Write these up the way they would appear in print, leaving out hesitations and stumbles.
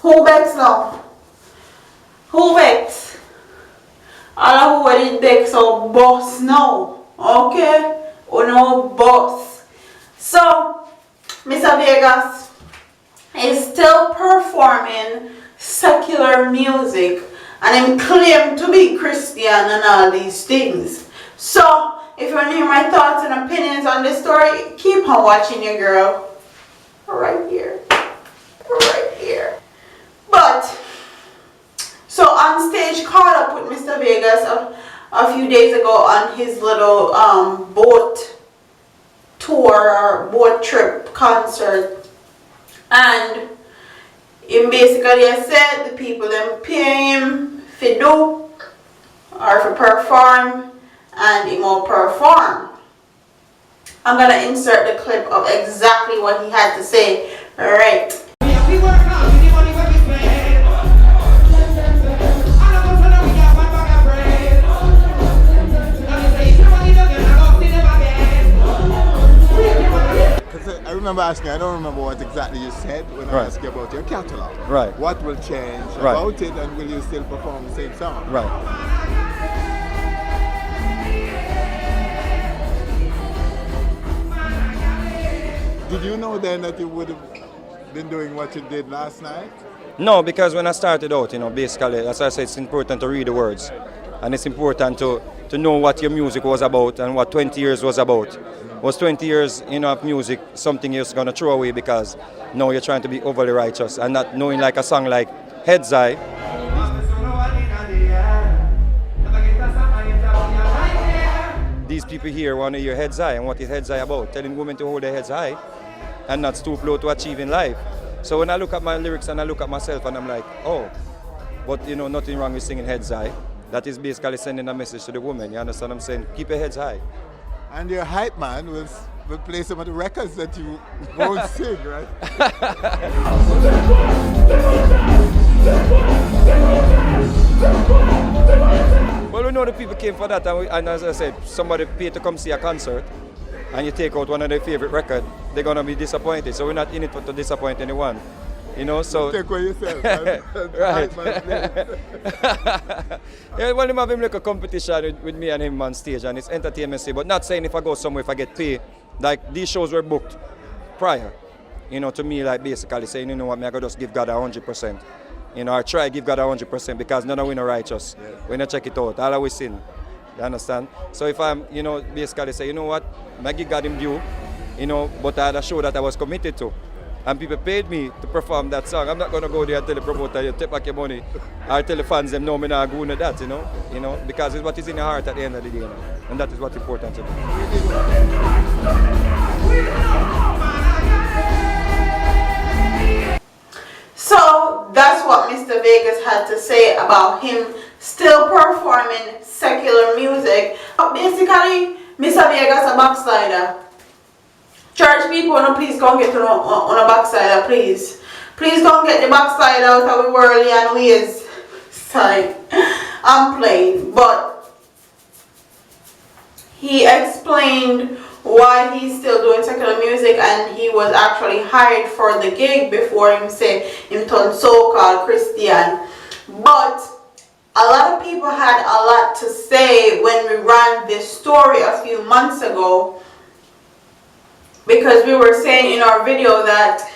Who bets now? Who bets? All who did bets so boss now. Okay? Or no boss. So, Mr. Vegas is still performing secular music and him claim to be Christian and all these things. So, if you want to hear my thoughts and opinions on this story, keep on watching your girl. Right here. Right here. But, so on stage, caught up with Mr. Vegas a few days ago on his little boat tour or boat trip concert. And him basically said the people them pay him for do or for perform, and he will perform. I'm gonna insert the clip of exactly what he had to say right. I remember asking, I don't remember what exactly you said when I asked you about your catalog. Right. What will change about it, and will you still perform the same song? Right. Did you know then that you would have been doing what you did last night? No, because when I started out, basically, as I said, it's important to read the words. And it's important to know what your music was about and what 20 years was about. Was 20 years of music something you're going to throw away because now you're trying to be overly righteous and not knowing like a song like Heads High. These people here want to hear Heads High, and what is Heads High about? Telling women to hold their heads high and not stoop low to achieve in life. So when I look at my lyrics and I look at myself and I'm like, oh, but nothing wrong with singing Heads High. That is basically sending a message to the woman. You understand what I'm saying? Keep your heads high. And your hype man will play some of the records that you won't sing, right? Well, we know the people came for that, and as I said, somebody paid to come see a concert, and you take out one of their favorite records, they're going to be disappointed. So we're not in it to disappoint anyone. So... Take away yourself. Right. Yeah, well, I'm having like a competition with me and him on stage, and it's entertainment, but not saying if I go somewhere, if I get paid. Like, these shows were booked prior, to me, like, basically saying, you know what, I gotta just give God 100%. I try to give God 100% because none of we are righteous. Yeah. When I check it out, all always sin. You understand? So if I'm, basically say, you know what, I give God him due, but I had a show that I was committed to. And people paid me to perform that song. I'm not going to go there and tell the promoter, you take back your money. Or tell the fans, them, no, I'm not going to that, because it's what is in your heart at the end of the day, And that is what's important to me. So that's what Mr. Vegas had to say about him still performing secular music. Basically, Mr. Vegas a backslider. Church people, please go get on a backslider, please. Please don't get the backslider out of the worldly and ways. Sorry, I'm playing. But he explained why he's still doing secular music, and he was actually hired for the gig before him say him turned so-called Christian. But a lot of people had a lot to say when we ran this story a few months ago, because we were saying in our video that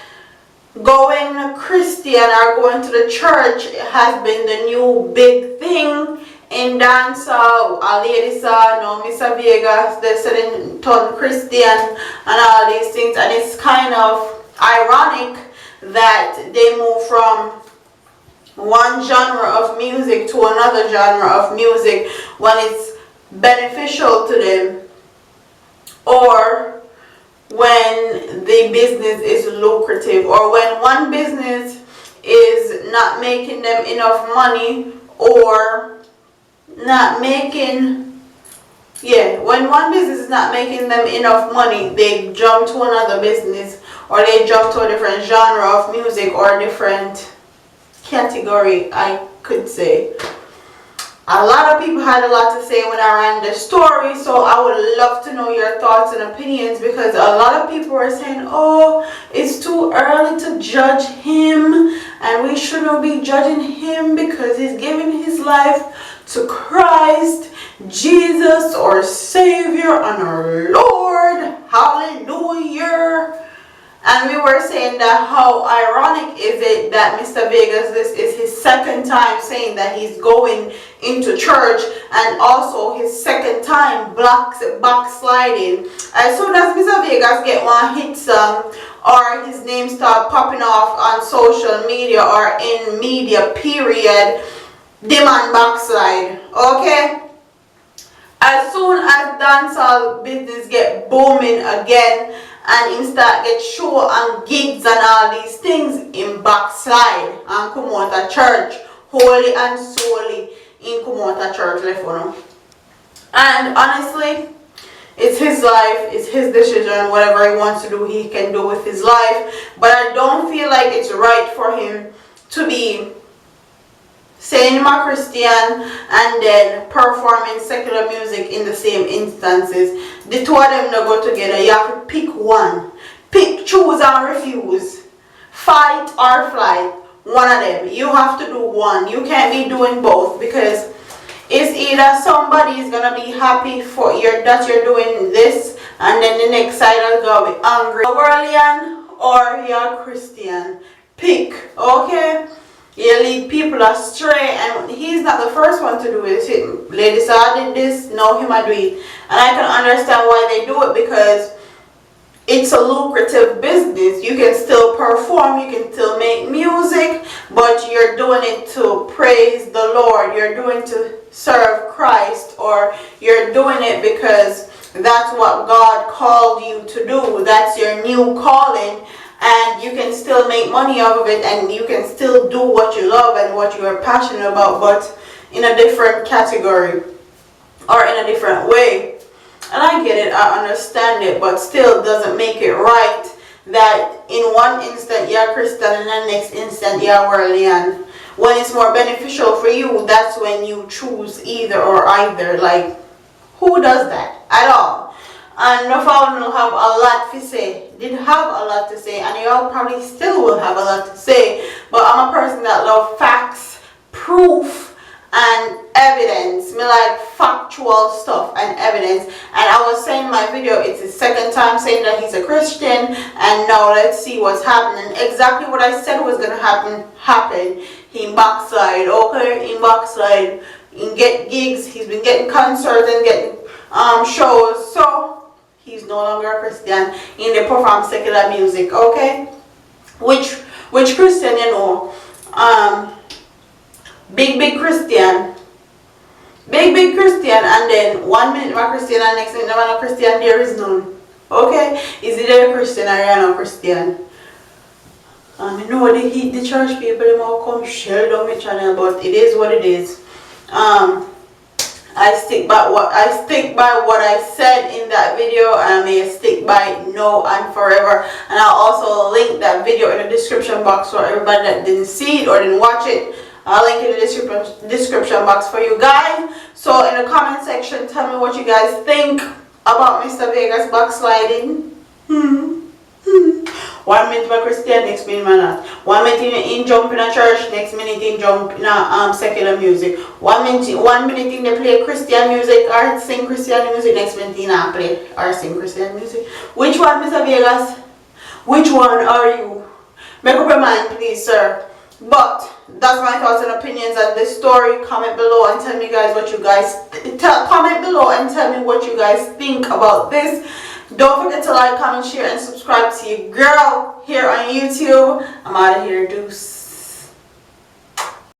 going Christian or going to the church has been the new big thing in dancehall. A lady saw, Mr. Vegas, they said turn Christian and all these things, and it's kind of ironic that they move from one genre of music to another genre of music when it's beneficial to them, or when the business is lucrative, or when one business is not making them enough money, or not making, when one business is not making them enough money, they jump to another business, or they jump to a different genre of music, or a different category, I could say. A lot of people had a lot to say when I ran the story, so I would love to know your thoughts and opinions, because a lot of people were saying, oh, it's too early to judge him and we shouldn't be judging him because he's giving his life to Christ, Jesus, our Savior and our Lord. Hallelujah. And we were saying that how ironic is it that Mr. Vegas, this is his second time saying that he's going into church, and also his second time backsliding. As soon as Mr. Vegas get one hit song or his name start popping off on social media or in media period, the man backslide. Okay? As soon as dancehall business get booming again and him start get show and gigs and all these things, in backslide and come out of church wholly and solely, in come out of church left for him. And honestly, it's his life, it's his decision. Whatever he wants to do, he can do with his life. But I don't feel like it's right for him to be saying I'm a Christian and then performing secular music in the same instances. The two of them don't go together. You have to pick one. Pick, choose and refuse. Fight or flight. One of them. You have to do one. You can't be doing both, because it's either somebody is gonna be happy for that you're doing this, and then the next side is gonna be angry. A worldlian or you're a Christian. Pick, okay? You lead people astray, and he's not the first one to do it. Ladies, I did this, now him I do it. And I can understand why they do it, because it's a lucrative business. You can still perform, you can still make music, but you're doing it to praise the Lord. You're doing it to serve Christ, or you're doing it because that's what God called you to do. That's your new calling. And you can still make money out of it, and you can still do what you love and what you are passionate about, but in a different category or in a different way. And I get it, I understand it, but still doesn't make it right that in one instant you're Christian and the next instant you're worldly. When it's more beneficial for you, that's when you choose either or either. Like, who does that at all? And no found will have a lot to say. Did have a lot to say, and y'all probably still will have a lot to say. But I'm a person that love facts, proof, and evidence. Me like factual stuff and evidence. And I was saying in my video, it's his second time saying that he's a Christian, and now let's see what's happening. Exactly what I said was gonna happen happened. He backslide, okay? He backslide. He get gigs. He's been getting concerts and getting shows. So he's no longer a Christian. And they perform secular music, okay? Which Christian, you know? Big Christian. Big Christian, and then 1 minute I'm a Christian and next minute I'm not a Christian. There is none. Okay? Is it a Christian or you're not a Christian? You know the church people, they might come shell down my channel, but it is what it is. I stick by what I said in that video, and I may stick by it now and forever. And I'll also link that video in the description box for everybody that didn't see it or didn't watch it. I'll link it in the description box for you guys. So in the comment section, tell me what you guys think about Mr. Vegas backsliding. 1 minute by Christian, next minute man not. 1 minute in jump in a church, next minute in jump in a secular music. 1 minute in they play Christian music or sing Christian music, next minute in a play or sing Christian music. Which one, Mr. Vegas? Which one are you? Make up your mind, please, sir. But that's my thoughts and opinions on this story. Comment below and tell me guys what you guys comment below and tell me what you guys think about this. Don't forget to like, comment, share, and subscribe to your girl here on YouTube. I'm out of here, deuce.